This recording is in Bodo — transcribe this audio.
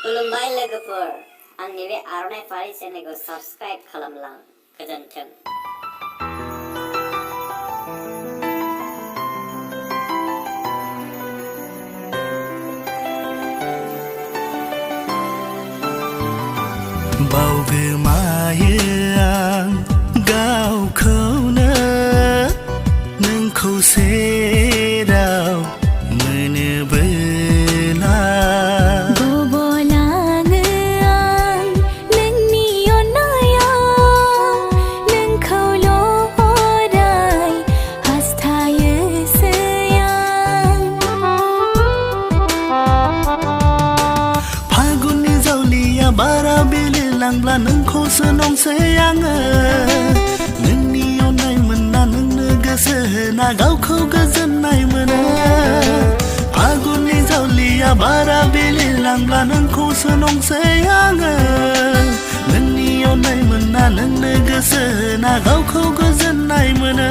खुलुमबाय लोगोफोर आंनि बे आर'नाइ फारि चेनेलखौ साबस्क्राइब खालामलां गोजोन्थों। बावगोमायो आं गावखौनो नोंखौ सेराव मोनोबोला गबलाङो आं नोंनि अननायाव नोंखौल' अराय हास्थायोसै आं फागुननि जावलिया बारा बिलिरलांब्ला नोंखौसो नंसै आङो नोंनि अननाय मोनना नोंनो गोसो होना गावखौ गोजोननाय मोनो फागुननि जावलिया बारा बिलिरलांब्ला नोंखौसो नंसै आङो नोंनि अननाय मोनना नोंनो गोसो होना गावखौ गोजोननाय मोनो